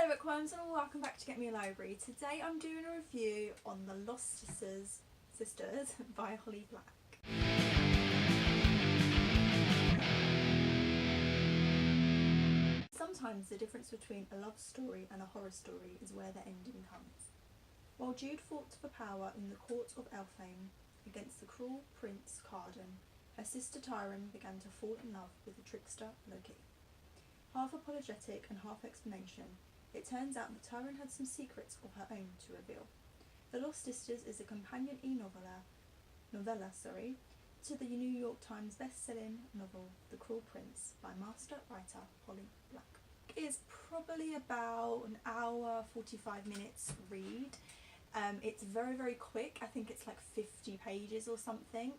Hello bookworms and welcome back to Get Me a Library. Today I'm doing a review on The Lost Sisters by Holly Black. Sometimes the difference between a love story and a horror story is where the ending comes. While Jude fought for power in the court of Elfame against the cruel Prince Cardan, her sister Tyrion began to fall in love with the trickster Loki. Half apologetic and half explanation, it turns out that Tyrion had some secrets of her own to reveal. The Lost Sisters is a companion novella to the New York Times best-selling novel The Cruel Prince by master writer Holly Black. It is probably about an hour 45 minutes read. It's very quick. I think it's like 50 pages or something.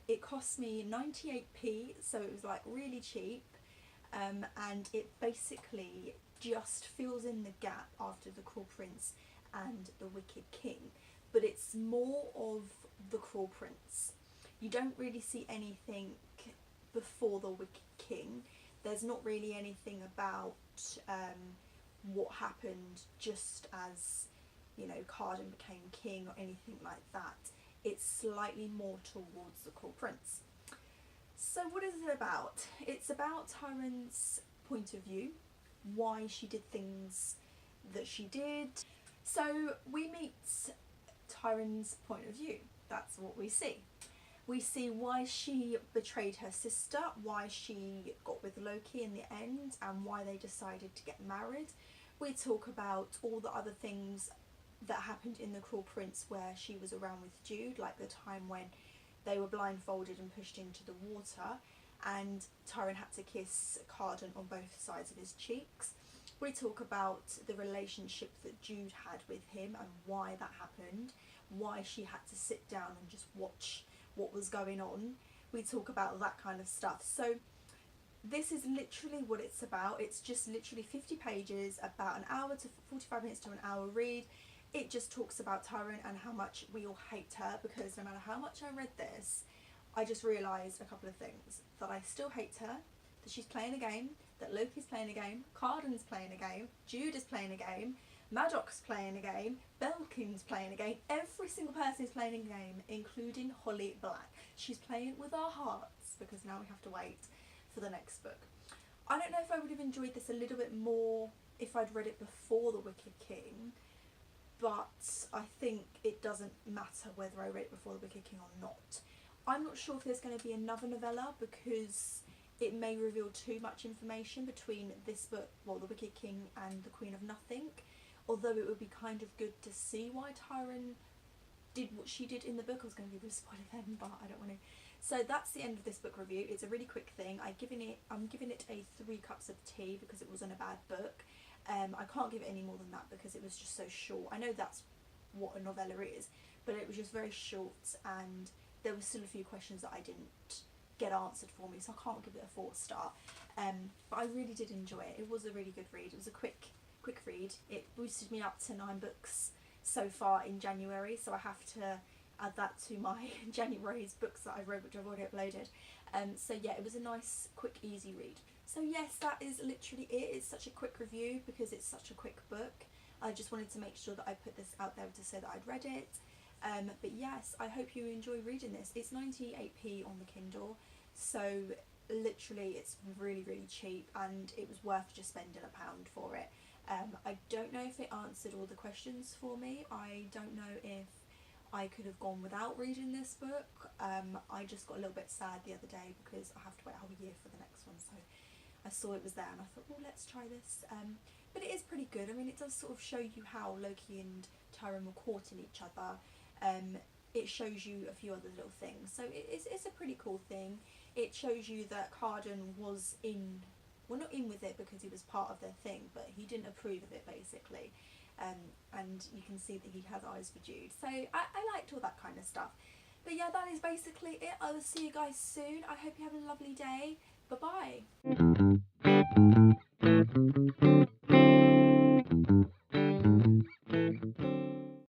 It cost me 98p, so it was like really cheap. And it basically just fills in the gap after The Cruel Prince and The Wicked King, but it's more of The Cruel Prince. You don't really see anything before The Wicked King. There's not really anything about what happened just as, you know, Cardan became king or anything like that. It's slightly more towards The Cruel Prince. So what is it about? It's about Tyrion's point of view, why she did things that she did. So we meet Tyrion's point of view. That's what we see. We see why she betrayed her sister, why she got with Loki in the end, and why they decided to get married. We talk about all the other things that happened in The Cruel Prince where she was around with Jude, like the time when they were blindfolded and pushed into the water and Tyrion had to kiss Cardan on both sides of his cheeks. We talk about the relationship that Jude had with him and why that happened, why she had to sit down and just watch what was going on. We talk about that kind of stuff. So this is literally what it's about. It's just literally 50 pages, about an hour to 45 minutes to an hour read. It just talks about Tyrion and how much we all hate her, because no matter how much I read this, I just realised a couple of things. That I still hate her, that she's playing a game, that Loki's playing a game, Cardan's playing a game, Jude is playing a game, Maddox's playing a game, Belkin's playing a game, every single person is playing a game, including Holly Black. She's playing with our hearts, because now we have to wait for the next book. I don't know if I would have enjoyed this a little bit more if I'd read it before The Wicked King, but I think it doesn't matter whether I read it before The Wicked King or not. I'm not sure if there's going to be another novella because it may reveal too much information between this book, well, The Wicked King and The Queen of Nothing, although it would be kind of good to see why Tyrion did what she did in the book. I was going to give you a spoiler then, but I don't want to. So that's the end of this book review. It's a really quick thing. I'm giving it a 3 cups of tea because it wasn't a bad book. I can't give it any more than that because it was just so short. I know that's what a novella is, but it was just very short and there were still a few questions that I didn't get answered for me, so I can't give it a 4-star. But I really did enjoy it. It was a really good read. It was a quick read. It boosted me up to 9 books so far in January, so I have to add that to my January's books that I've read, which I've already uploaded. So yeah, it was a nice, quick, easy read. So yes, that is literally it. It's such a quick review because it's such a quick book. I just wanted to make sure that I put this out there to say that I'd read it. But yes, I hope you enjoy reading this. It's 98p on the Kindle, so literally it's really cheap and it was worth just spending £1 for it. I don't know if it answered all the questions for me. I don't know if I could have gone without reading this book. I just got a little bit sad the other day because I have to wait a whole year for the next one, so I saw it was there and I thought, well, let's try this. But it is pretty good. I mean, it does sort of show you how Loki and Tyrion were courting each other. It shows you a few other little things, so it's a pretty cool thing. It shows you that Cardan was not in with it because he was part of their thing, but he didn't approve of it basically. And you can see that he has eyes for Jude, so I liked all that kind of stuff. But yeah, that is basically it. I will see you guys soon. I hope you have a lovely day. Bye bye.